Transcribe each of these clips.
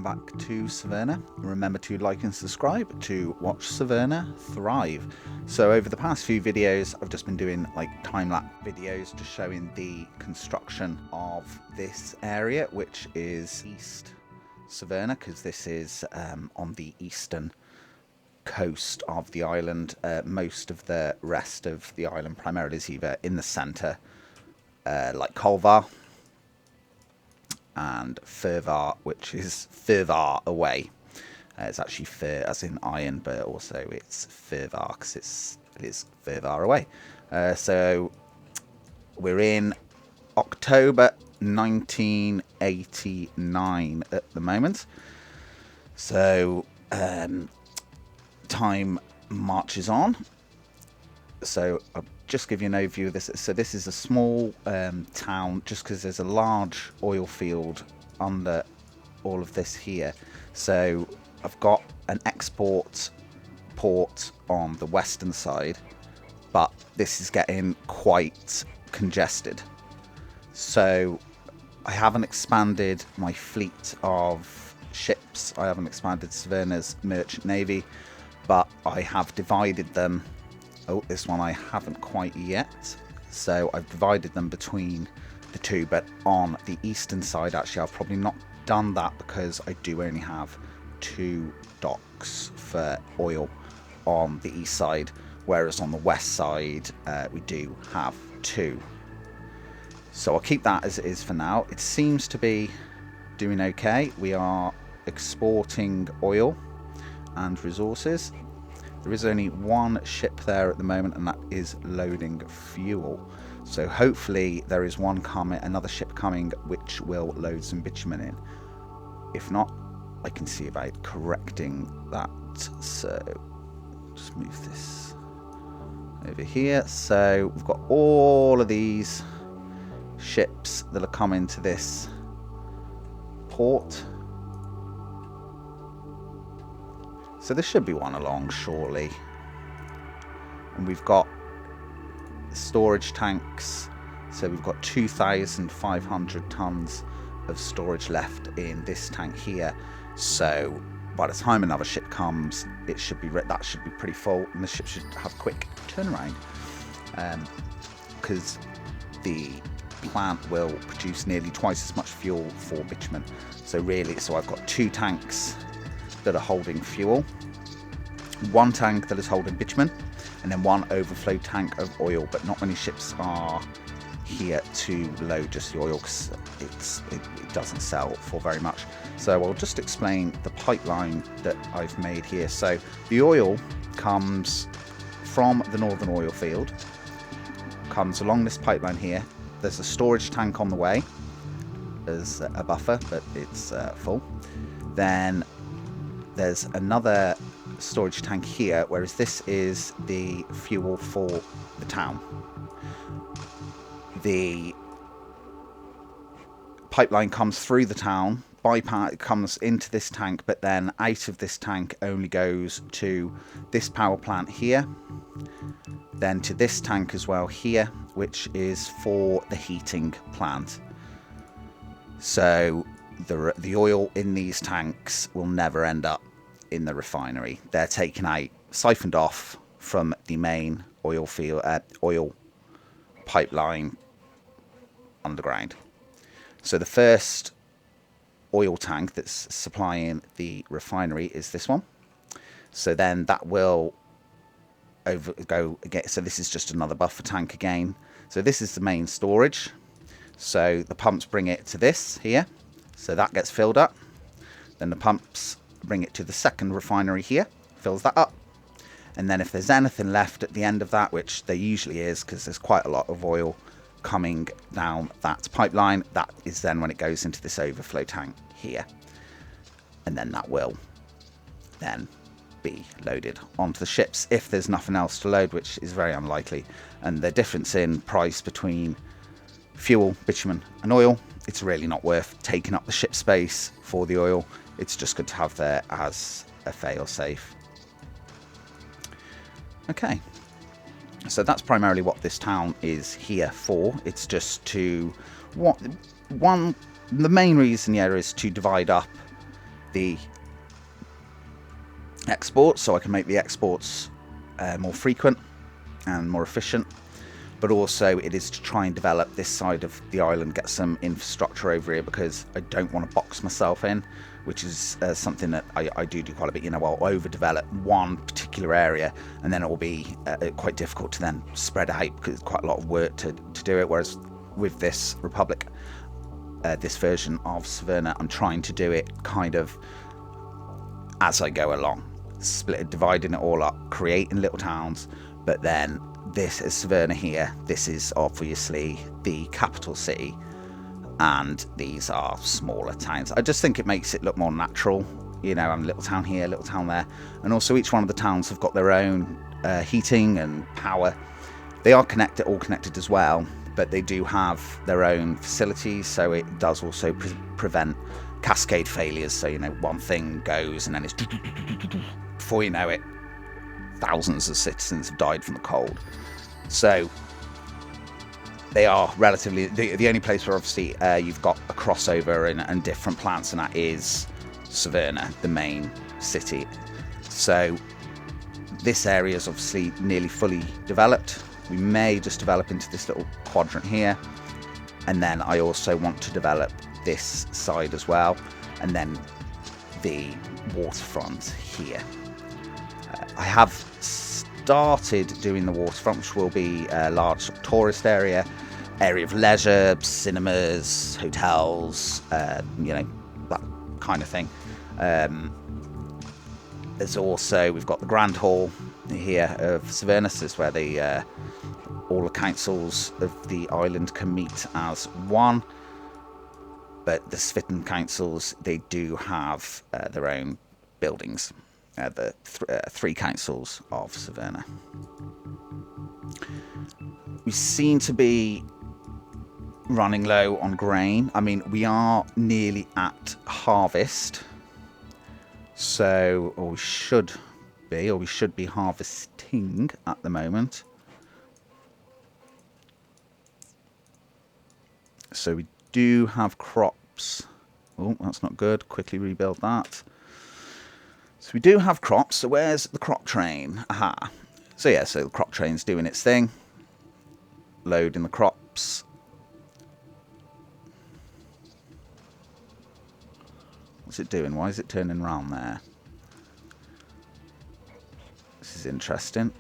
back to Severna. Remember to like and subscribe to watch Severna thrive. So over the past few videos I've just been doing like time-lapse videos just showing the construction of this area, which is East Severna, because this is on the eastern coast of the island. Most of the rest of the island primarily is either in the centre, like Colvar, and further, which is further away. It's actually fur as in iron, but also it's further because it is further away. So we're in October 1989 at the moment. So time marches on. So I'll just give you an overview of this. So this is a small town, just because there's a large oil field under all of this here. So I've got an export port on the western side, but this is getting quite congested. So I haven't expanded my fleet of ships. I haven't expanded Severna's merchant navy, but I have divided them. Oh, this one I haven't quite yet. So I've divided them between the two, but on the eastern side, actually, I've probably not done that because I do only have 2 docks for oil on the east side, whereas on the west side, we do have 2. So I'll keep that as it is for now. It seems to be doing okay. We are exporting oil and resources. There is only one ship there at the moment, and that is loading fuel. So hopefully there is another ship coming which will load some bitumen in. If not, I can see about correcting that. So just move this over here. So we've got all of these ships that are coming to this port. So there should be one along shortly. And we've got storage tanks. So we've got 2,500 tons of storage left in this tank here. So by the time another ship comes, it should be that should be pretty full, and the ship should have quick turnaround. Because the plant will produce nearly twice as much fuel for bitumen. So I've got 2 tanks that are holding fuel, 1 tank that is holding bitumen, and then 1 overflow tank of oil. But not many ships are here to load just the oil because it doesn't sell for very much. So I'll just explain the pipeline that I've made here. So the oil comes from the northern oil field, comes along this pipeline here. There's a storage tank on the way as a buffer, but it's full. Then there's another storage tank here, whereas this is the fuel for the town. The pipeline comes through the town, comes into this tank, but then out of this tank only goes to this power plant here, then to this tank as well here, which is for the heating plant. So the oil in these tanks will never end up in the refinery. They're taken out, siphoned off from the main oil pipeline underground. So the first oil tank that's supplying the refinery is this one. So then that will go again. So this is just another buffer tank again. So this is the main storage. So the pumps bring it to this here. So that gets filled up. Then the pumps bring it to the second refinery here, fills that up. And then if there's anything left at the end of that, which there usually is because there's quite a lot of oil coming down that pipeline, that is then when it goes into this overflow tank here. And then that will then be loaded onto the ships if there's nothing else to load, which is very unlikely. And the difference in price between fuel, bitumen and oil, it's really not worth taking up the ship space for the oil. It's just good to have there as a fail-safe. Okay, so that's primarily what this town is here for. It's just to the main reason here is to divide up the exports, so I can make the exports more frequent and more efficient. But also it is to try and develop this side of the island, get some infrastructure over here, because I don't want to box myself in, which is something that I do quite a bit. You know, I'll overdevelop one particular area, and then it will be quite difficult to then spread out, because it's quite a lot of work to do it. Whereas with this Republic, this version of Severna, I'm trying to do it kind of as I go along, dividing it all up, creating little towns. But then this is Severna here. This is obviously the capital city, and these are smaller towns. I just think it makes it look more natural. You know, I'm a little town here, little town there, and also each one of the towns have got their own heating and power. They are connected, all connected as well, but they do have their own facilities, so it does also prevent cascade failures. So, you know, one thing goes and then it's before you know it, thousands of citizens have died from the cold. So they are relatively the only place where obviously you've got a crossover and different plants, and that is Severna, the main city. So this area is obviously nearly fully developed. We may just develop into this little quadrant here, and then I also want to develop this side as well, and then the waterfront here. I have started doing the waterfront, which will be a large tourist area of leisure, cinemas, hotels, you know, that kind of thing. There's also, we've got the Grand Hall here of Severna. This is where the all the councils of the island can meet as one. But the Svitten councils, they do have their own buildings. The three councils of Severna. We seem to be running low on grain. I mean, we are nearly at harvest, so we should be harvesting at the moment. So we do have crops. Oh, that's not good. Quickly rebuild that. So we do have crops. So where's the crop train? Aha. So yeah, so the crop train's doing its thing. Loading the crops. What's it doing? Why is it turning around there? This is interesting.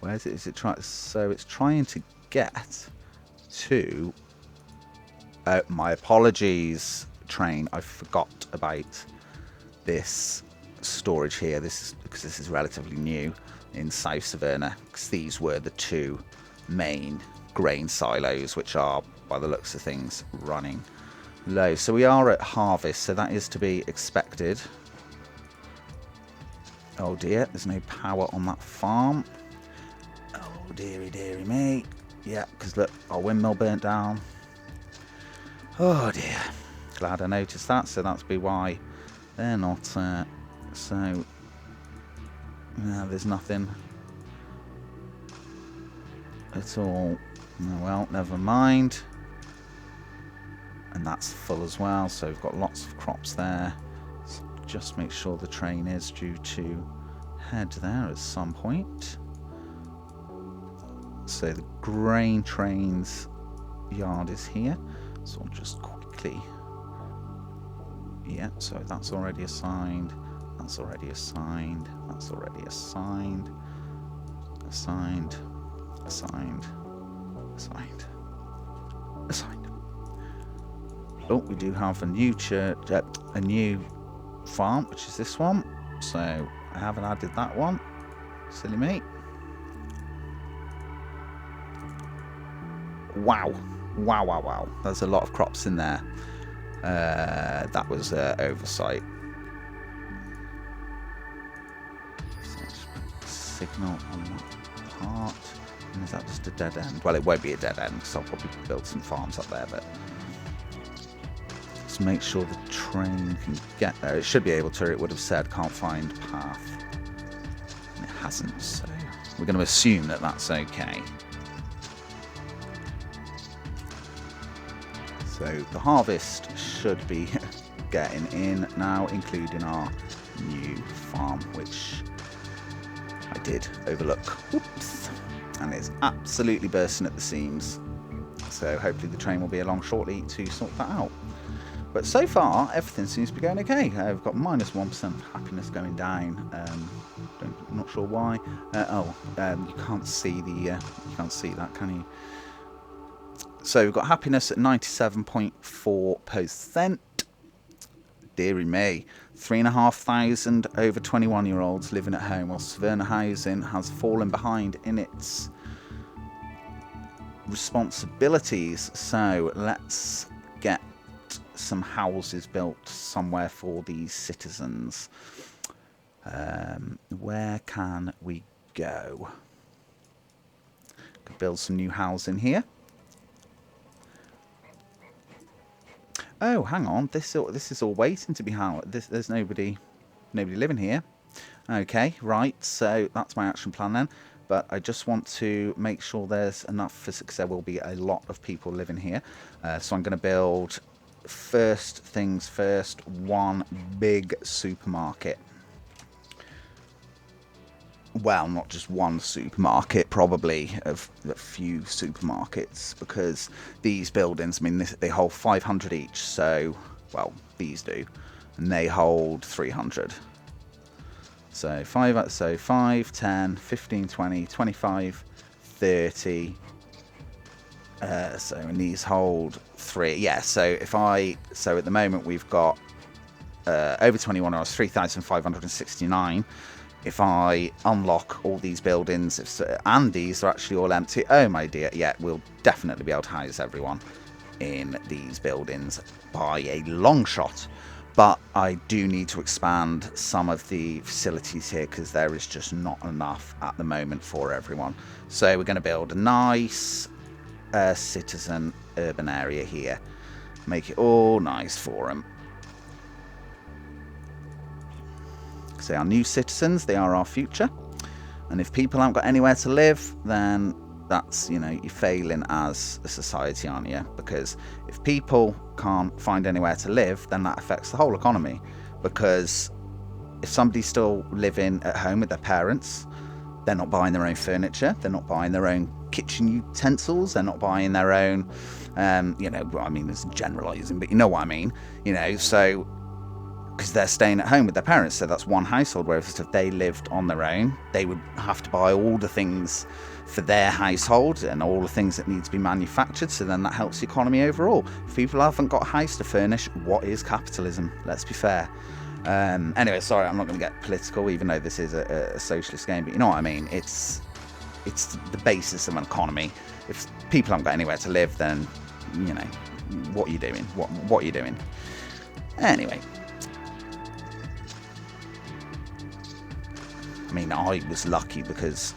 Where is it? Is it trying? So it's trying to get to. My apologies, train. I forgot about this storage here. This is because this is relatively new in South Severna, because these were the two main grain silos, which are, by the looks of things, running low. So we are at harvest, so that is to be expected. Oh dear, there's no power on that farm. Oh dearie, dearie me. Yeah, because look, our windmill burnt down. Oh dear, glad I noticed that. So that's be why they're not. So no, there's nothing at all. Oh, well, never mind. And that's full as well. So we've got lots of crops there. So just make sure the train is due to head there at some point. So the grain train's yard is here. So I'll just quickly, yeah, so that's already assigned, that's already assigned, that's already assigned, assigned, assigned, assigned, assigned. Oh, we do have a new church, a new farm, which is this one. So I haven't added that one, silly me. Wow. Wow, wow, wow. There's a lot of crops in there. That was oversight. So let's put the signal on that part. And is that just a dead end? Well, it won't be a dead end, because I'll probably build some farms up there, but let's make sure the train can get there. It should be able to. It would have said can't find path. And it hasn't, so we're going to assume that that's okay. So the harvest should be getting in now, including our new farm, which I did overlook. Whoops. And it's absolutely bursting at the seams. So hopefully the train will be along shortly to sort that out. But so far, everything seems to be going okay. I've got minus 1% happiness going down. I'm not sure why. You can't see the you can't see that, can you? So we've got happiness at 97.4%. Deary me, 3,500 over 21-year-olds living at home, while Severna housing has fallen behind in its responsibilities. So let's get some houses built somewhere for these citizens. Where can we go? Could build some new housing here. Oh, hang on. This is all waiting to be housed. There's nobody living here. Okay, right. So that's my action plan then. But I just want to make sure there's enough, because there will be a lot of people living here. So I'm going to build, first things first, one big supermarket. Well, not just one supermarket, probably a few supermarkets, because these buildings, I mean, they hold 500 each, so, well, these do, and they hold 300. So 5, 10, 15, 20, 25, 30. And these hold 3. Yeah, so so at the moment we've got over 21 hours, 3,569. If I unlock all these buildings, and these are actually all empty, oh my dear, yeah, we'll definitely be able to house everyone in these buildings by a long shot. But I do need to expand some of the facilities here, because there is just not enough at the moment for everyone. So we're going to build a nice citizen urban area here. Make it all nice for them. They are new citizens, they are our future, and if people haven't got anywhere to live, then that's, you know, you're failing as a society, aren't you? Because if people can't find anywhere to live, then that affects the whole economy. Because if somebody's still living at home with their parents, they're not buying their own furniture, they're not buying their own kitchen utensils, they're not buying their own you know, I mean, it's generalizing, but you know what I mean, you know, so because they're staying at home with their parents, so that's one household. Whereas if they lived on their own, they would have to buy all the things for their household and all the things that need to be manufactured, so then that helps the economy overall. If people haven't got a house to furnish, what is capitalism? Let's be fair. Anyway, sorry, I'm not going to get political, even though this is a socialist game, but you know what I mean. It's the basis of an economy. If people haven't got anywhere to live, then, you know, what are you doing? What are you doing? Anyway. I mean, I was lucky because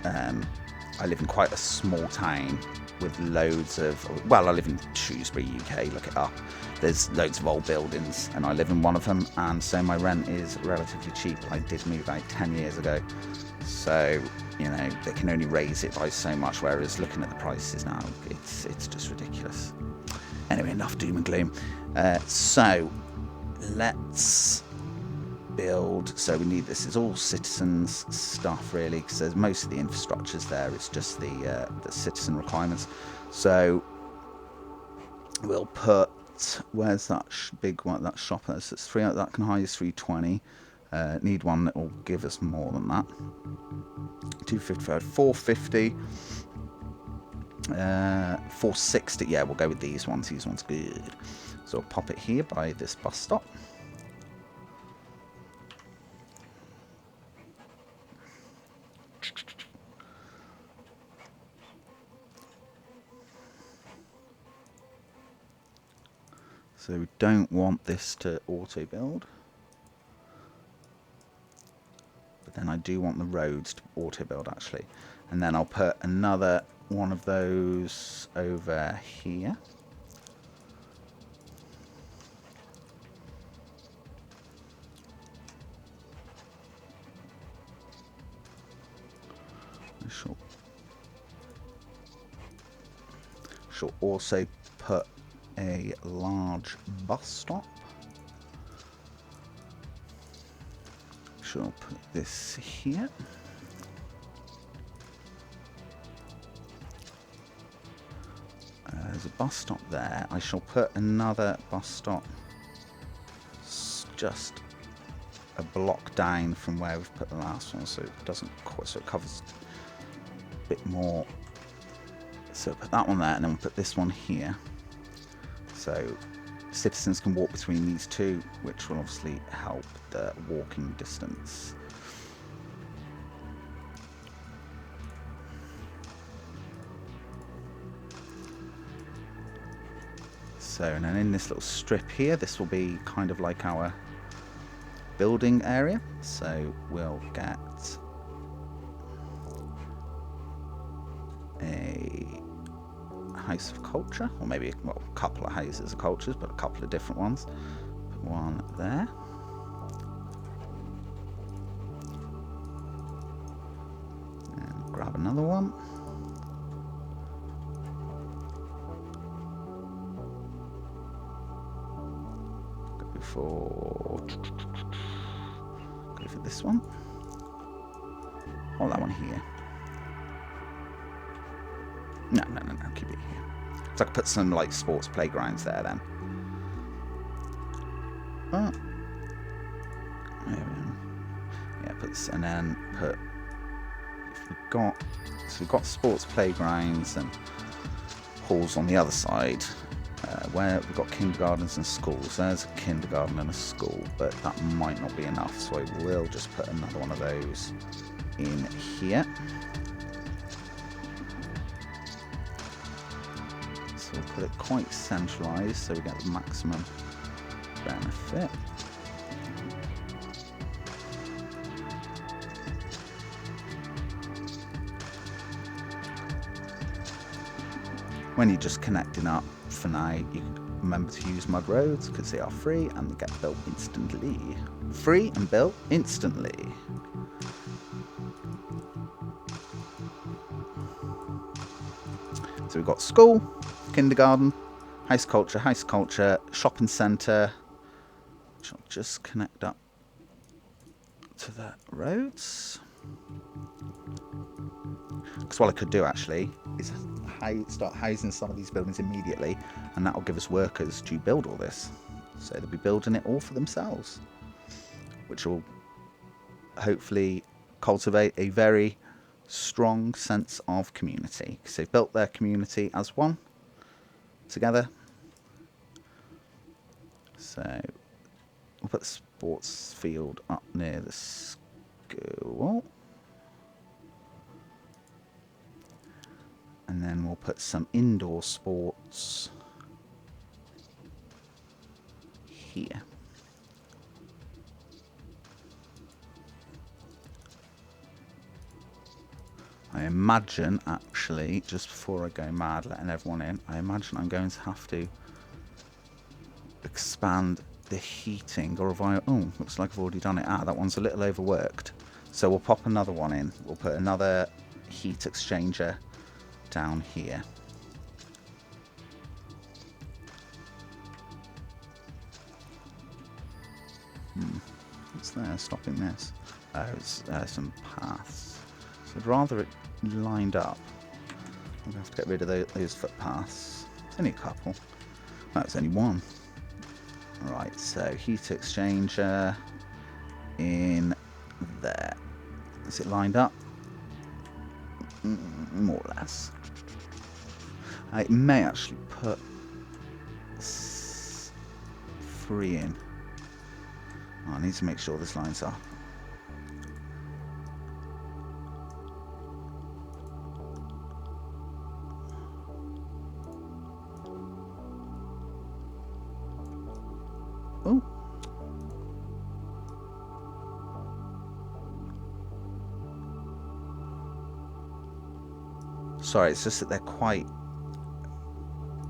I live in quite a small town with loads of, well, I live in Shrewsbury, UK, look it up. There's loads of old buildings and I live in one of them, and so my rent is relatively cheap. I did move out 10 years ago, so, you know, they can only raise it by so much, whereas looking at the prices now, it's just ridiculous. Anyway, enough doom and gloom. So let's build. So we need, this is all citizens stuff really, because there's most of the infrastructure's there. It's just the citizen requirements. So we'll put, where's that big one, that shop? That's 3, that can house 320. Need one that will give us more than that. 255, 450, 460. Yeah, we'll go with these ones. These ones good. So I'll pop it here by this bus stop. So we don't want this to auto build, but then I do want the roads to auto build actually. And then I'll put another one of those over here. She'll also put a large bus stop. Shall put this here. There's a bus stop there. I shall put another bus stop just a block down from where we've put the last one, so it doesn't quite, so it covers a bit more. So put that one there, and then we'll put this one here. So citizens can walk between these two, which will obviously help the walking distance. So, and then in this little strip here, this will be kind of like our building area. So we'll get a house of culture, or maybe, well, a couple of houses of cultures, but a couple of different ones. Put one there. And grab another one. Go for this one. Or that one here. No, keep it here. So I could put some like sports playgrounds there then. Oh. There we are. Yeah, and then put, so we've got sports playgrounds and halls on the other side, where we've got kindergartens and schools. There's a kindergarten and a school, but that might not be enough, so I will just put another one of those in here. So we'll put it quite centralised so we get the maximum benefit. When you're just connecting up for now, you can remember to use mud roads because they are free and they get built instantly. Free and built instantly. So we've got school, kindergarten, house culture, shopping centre, which I'll just connect up to the roads. Because what I could do actually is start housing some of these buildings immediately, and that will give us workers to build all this. So they'll be building it all for themselves, which will hopefully cultivate a very strong sense of community, because they've built their community as one together. So we'll put the sports field up near the school, and then we'll put some indoor sports here. I imagine, actually, just before I go mad letting everyone in, I imagine I'm going to have to expand the heating, or have I, oh, looks like I've already done it. That one's a little overworked. So we'll pop another one in. We'll put another heat exchanger down here. What's there stopping this? Oh, it's some paths. So I'd rather it lined up. I'm going to have to get rid of those footpaths. It's only a couple. That's only one. Right, so heat exchanger in there. Is it lined up? More or less. I may actually put 3 in. Oh, I need to make sure this lines up. Oh. Sorry, it's just that they're quite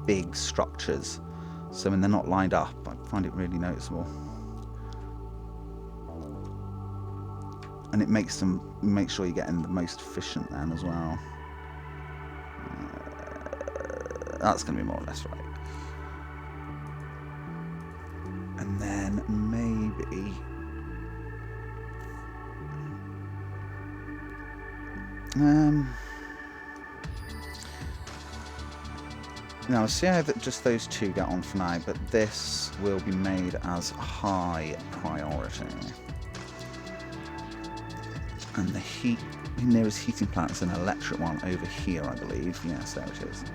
big structures, so when they're not lined up, I find it really noticeable. And it makes sure you're getting the most efficient then as well. That's going to be more or less right. Now, see how just those two get on for now, but this will be made as high priority. And the nearest heating plant is an electric one over here, I believe. Yes, there it is.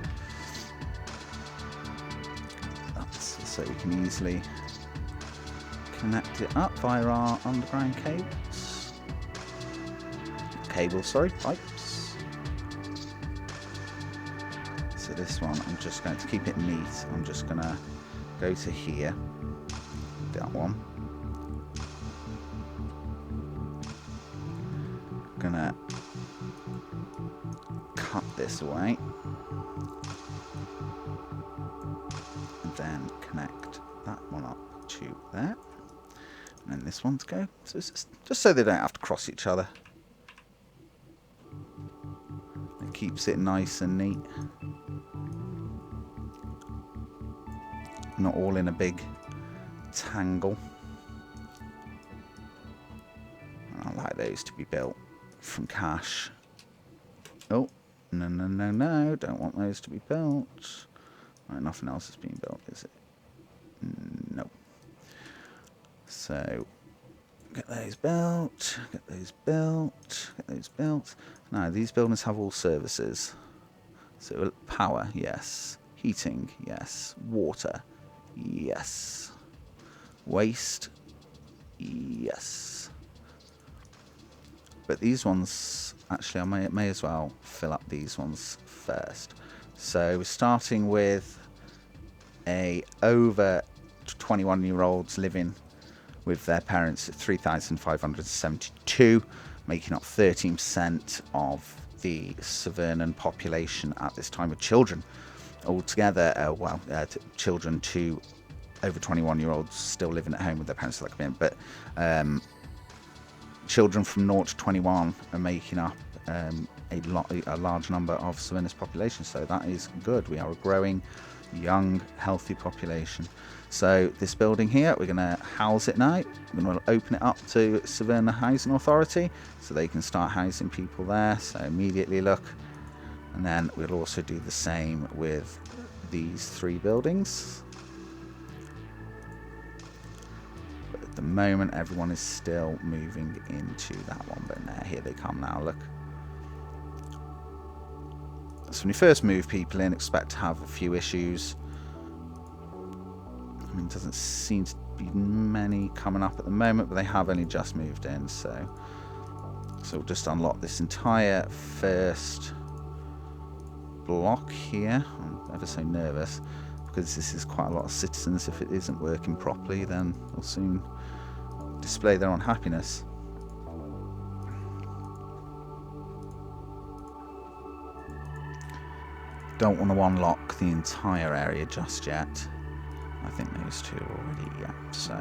That's so we can easily connect it up via our underground pipes. So this one, I'm just going to keep it neat. I'm just going to go to here, that one. Gonna cut this away and then connect that one up to there, and then this one to go. So it's just so they don't have to cross each other. It keeps it nice and neat, not all in a big tangle. I like those to be built from cash. Oh, no, don't want those to be built. Right, nothing else is being built, is it? No. So, get those built, get those built, get those built. Now, these buildings have all services. So, power, yes. Heating, yes. Water, yes. Waste, yes. But these ones, actually, I may as well fill up these ones first. So we're starting with a over 21-year-olds living with their parents at 3,572, making up 13% of the Severnan population at this time of children. Altogether, children to over 21-year-olds still living at home with their parents, but children from 0 to 21 are making up a large number of Severna's population, so that is good. We are a growing, young, healthy population. So this building here, we're going to house it now. We're going to open it up to Severna Housing Authority so they can start housing people there. So immediately look, and then we'll also do the same with these 3 buildings. At the moment, everyone is still moving into that one, but now here they come now, look. So when you first move people in, expect to have a few issues. I mean, it doesn't seem to be many coming up at the moment, but they have only just moved in, so we'll just unlock this entire first block here. I'm ever so nervous, because this is quite a lot of citizens. If it isn't working properly, then they'll soon display their unhappiness. Don't want to unlock the entire area just yet. I think those two are already, yeah. So,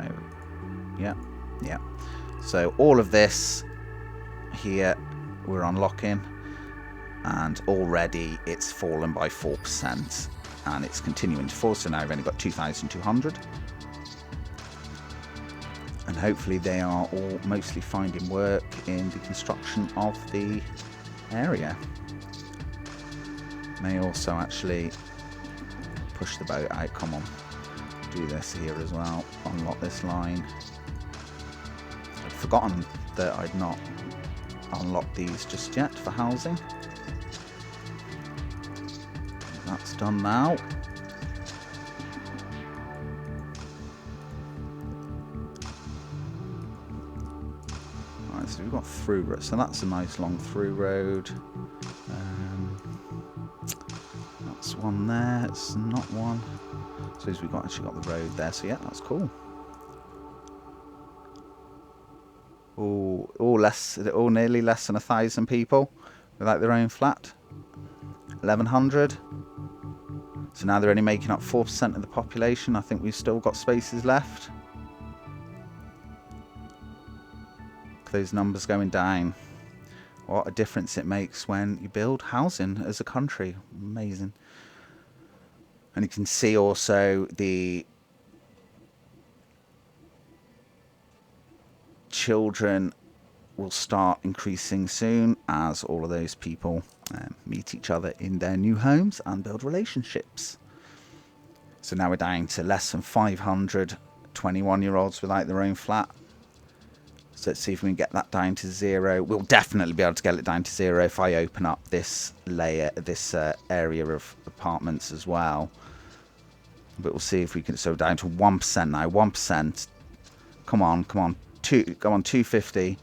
yeah. So all of this here we're unlocking, and already it's fallen by 4%. And it's continuing to fall, so now we've only got 2,200. And hopefully they are all mostly finding work in the construction of the area. May also actually push the boat out. Come on, do this here as well. Unlock this line. I'd forgotten that I'd not unlocked these just yet for housing. That's done now. Alright, so we've got through road. So that's a nice long through road. That's one there. It's not one. So we've actually got the road there. So yeah, that's cool. All nearly less than 1,000 people without their own flat. 1,100. So now they're only making up 4% of the population. I think we've still got spaces left. Those numbers going down. What a difference it makes when you build housing as a country. Amazing. And you can see also the children will start increasing soon as all of those people meet each other in their new homes and build relationships. So now we're down to less than 500 21-year-olds without their own flat. So let's see if we can get that down to 0. We'll definitely be able to get it down to 0 if I open up this layer, this area of apartments as well. But we'll see if we can. So down to 1% now. 1%. Come on, come on. 250,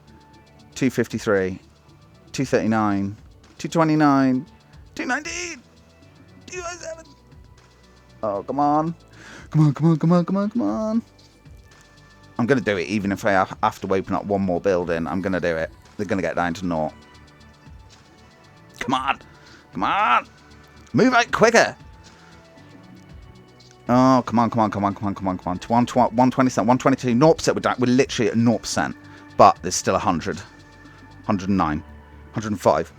253, 239, 229, 219, 207. Oh, come on. Come on, come on, come on, come on, come on. I'm going to do it even if I have to open up one more building. I'm going to do it. They're going to get down to 0. Come on. Come on. Move out quicker. Oh, come on, come on, come on, come on, come on, come on. 127, 122, 0%. We're literally at 0%. But there's still 100. 109. 105.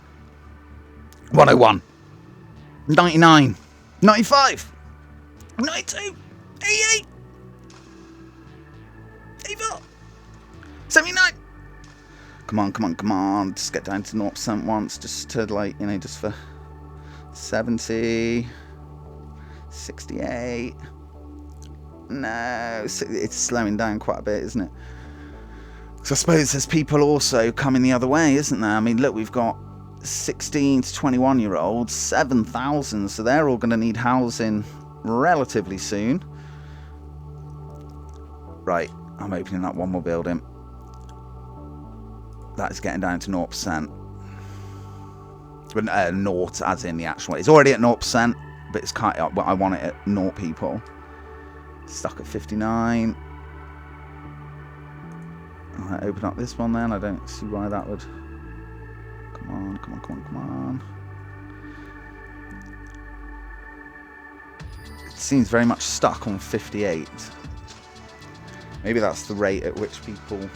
101. 99. 95. 92. 88. 84. 79. Come on, come on, come on. Just get down to 0% once. Just to, like, you know, just for 70. 68. No, it's slowing down quite a bit, isn't it? So I suppose there's people also coming the other way, isn't there? I mean, look, we've got 16 to 21-year-olds, 7,000, so they're all going to need housing relatively soon. Right, I'm opening up one more building. That is getting down to 0%. But naught, as in the actual. It's already at 0%. But it's kind of, I want it at 0 people. Stuck at 59. I'll open up this one then. I don't see why that would. Come on, come on, come on, come on. It seems very much stuck on 58. Maybe that's the rate at which people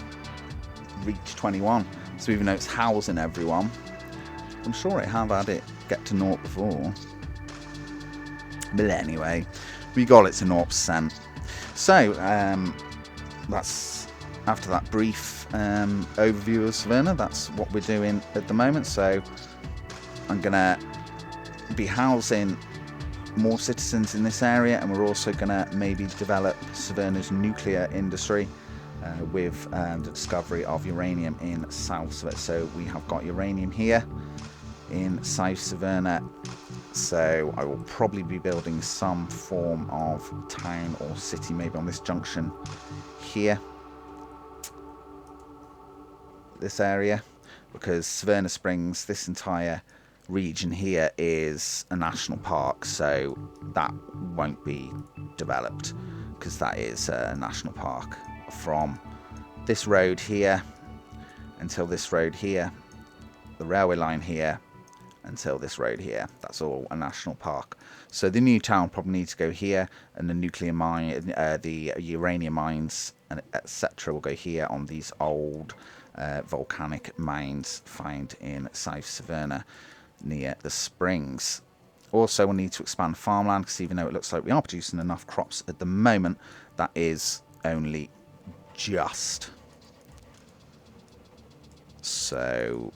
reach 21. So even though it's housing everyone, I'm sure it have had it get to 0 before. But anyway, we got it to 0%. So, that's after that brief overview of Severna. That's what we're doing at the moment. So, I'm going to be housing more citizens in this area, and we're also going to maybe develop Severna's nuclear industry with the discovery of uranium in South Severna. So, we have got uranium here in South Severna. So I will probably be building some form of town or city, maybe on this junction here, this area, because Severna Springs, this entire region here is a national park, so that won't be developed because that is a national park. From this road here until this road here, the railway line here, until this road here, that's all a national park. So the new town probably needs to go here, and the nuclear mine, the uranium mines, and etc. will go here on these old volcanic mines found in South Severna near the springs. Also, we'll need to expand farmland because even though it looks like we are producing enough crops at the moment, that is only just. So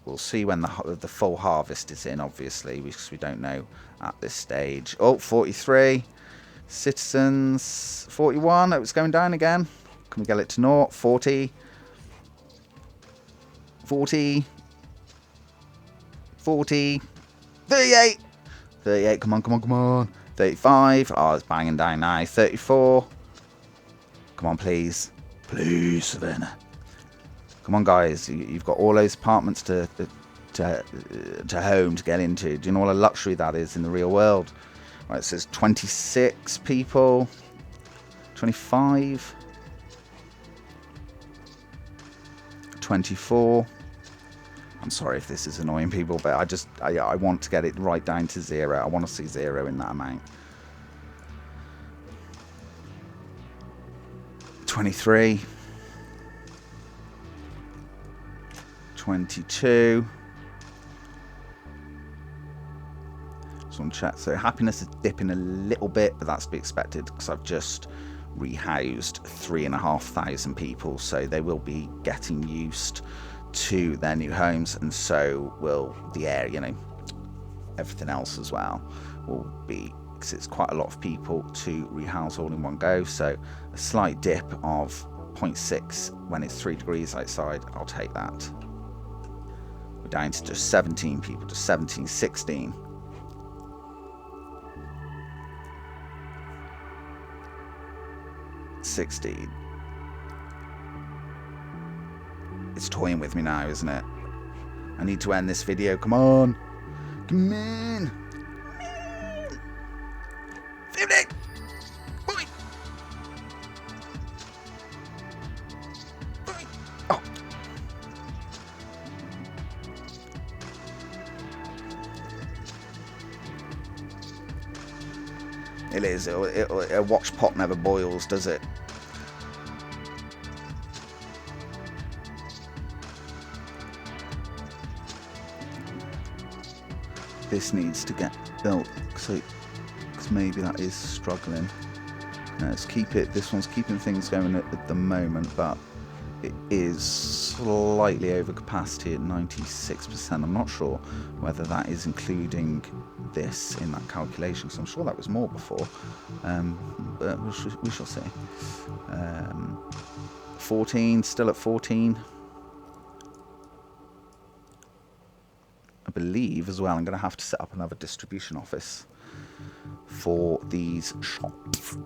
we'll see when the full harvest is in, obviously, because we don't know at this stage. Oh, 43 citizens, 41. It was going down again. Can we get it to 0? 40, 40, 40, 38, 38. Come on, come on, come on. 35. Oh, it's banging down now. 34. Come on, please, please, Severna. Come on, guys. You've got all those apartments to home to get into. Do you know what a luxury that is in the real world? Right, it says 26 people. 25. 24. I'm sorry if this is annoying people, but I want to get it right down to 0. I want to see 0 in that amount. 23. 22. Just want to check. So happiness is dipping a little bit, but that's to be expected because I've just rehoused 3,500 people, so they will be getting used to their new homes, and so will the air, everything else as well will be, because it's quite a lot of people to rehouse all in one go. So a slight dip of 0.6 when it's 3 degrees outside, I'll take that. We're down to just 17 people, to 17, 16. It's toying with me now, isn't it? I need to end this video. Come on. Come on. 50. Boy. Oh. It is. A watch pot never boils, does it? This needs to get built, because maybe that is struggling. No, let's keep it. This one's keeping things going at the moment, but it is slightly over capacity at 96%. I'm not sure whether that is including this in that calculation, because I'm sure that was more before, but we shall see. 14, still at 14. I believe as well I'm going to have to set up another distribution office for these shops,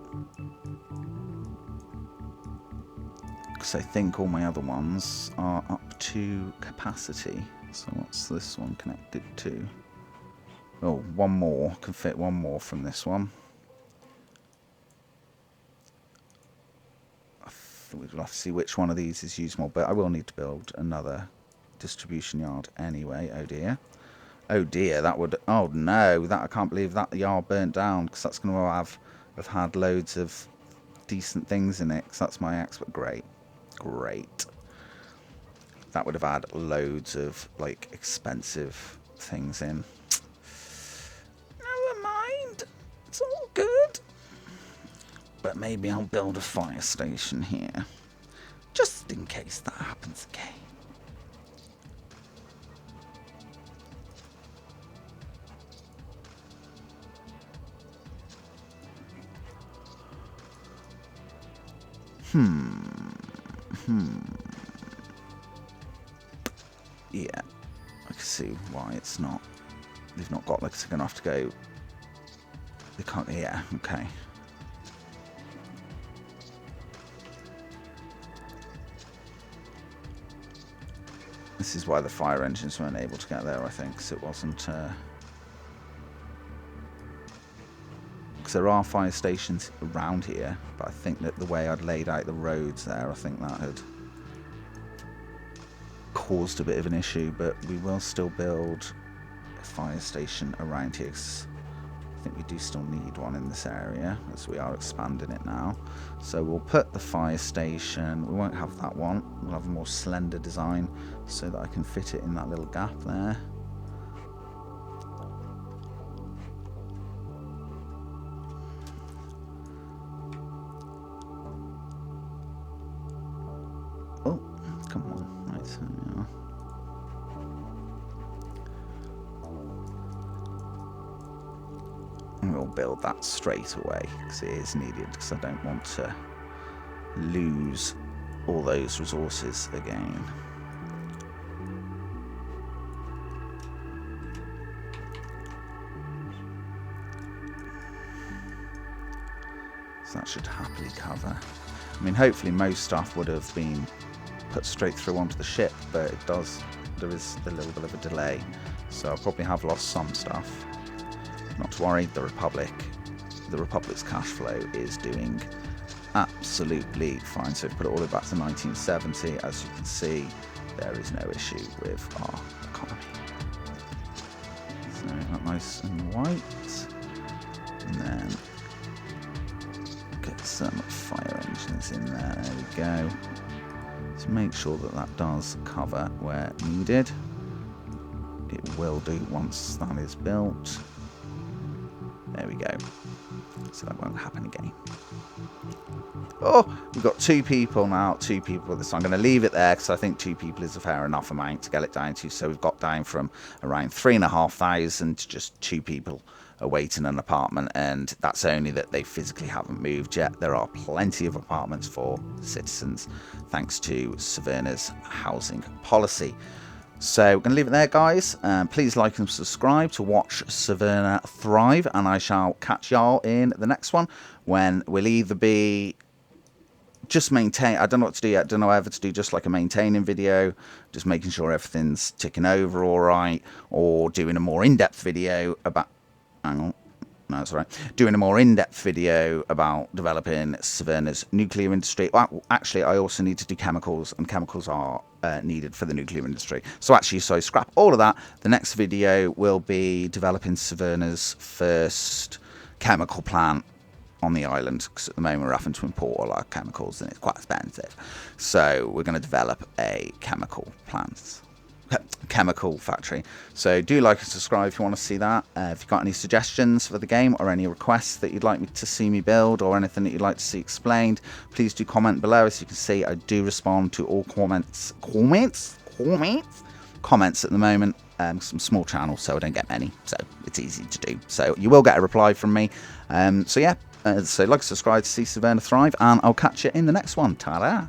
because I think all my other ones are up to capacity. So what's this one connected to? Oh, one more. Can fit one more from this one. We'll have to see which one of these is used more, but I will need to build another distribution yard anyway. Oh dear. Oh dear, that would... Oh no, I can't believe that yard burnt down, because that's going to have had loads of decent things in it, because that's my expert. Great. That would have had loads of, like, expensive things in. Never mind. It's all good. But maybe I'll build a fire station here, just in case that happens again. Yeah, I can see why it's not. They've not got, like, they're going to have to go. They can't. Yeah, okay. This is why the fire engines weren't able to get there, I think, because it wasn't. Because there are fire stations around here, but I think that the way I'd laid out the roads there, I think that had caused a bit of an issue. But we will still build a fire station around here, 'cause I think we do still need one in this area, as we are expanding it now. So we'll put the fire station. We won't have that one. We'll have a more slender design so that I can fit it in that little gap there. Oh, come on. Right, so we are. And we'll build that straight away, because it is needed, because I don't want to lose all those resources again. So that should happily cover. I mean, hopefully most stuff would have been put straight through onto the ship, but it does. There is a little bit of a delay, so I'll probably have lost some stuff. Not to worry, the Republic's cash flow is doing absolutely fine. So put it all the way back to 1970. As you can see, there is no issue with our economy. So that nice and white, and then get some fire engines in there. There we go. So make sure that that does cover where needed. It will do once that is built. There we go. So that won't happen again. Oh, we've got 2 people now, 2 people this time. I'm going to leave it there because I think 2 people is a fair enough amount to get it down to. So we've got down from around 3,500 to just 2 people awaiting an apartment, and that's only that they physically haven't moved yet. There are plenty of apartments for citizens thanks to Severna's housing policy. So we're going to leave it there, guys. Please like and subscribe to watch Severna thrive, and I shall catch y'all in the next one, when we'll either be just maintain. I don't know what to do yet. I don't know whether to do just like a maintaining video, just making sure everything's ticking over all right, or doing a more in-depth video about. Hang on. No, that's all right. Doing a more in-depth video about developing Severna's nuclear industry. Well, actually, I also need to do chemicals, and chemicals are needed for the nuclear industry. So scrap all of that. The next video will be developing Severna's first chemical plant on the island, because at the moment we're having to import all our chemicals and it's quite expensive. So we're going to develop a chemical factory. So do like and subscribe if you want to see that. If you've got any suggestions for the game or any requests that you'd like me to see me build, or anything that you'd like to see explained, please do comment below. As you can see, I do respond to all comments at the moment. Some small channel, so I don't get many, so it's easy to do. So you will get a reply from me. So yeah, so like and subscribe to see Severna thrive, and I'll catch you in the next one. Ta-da!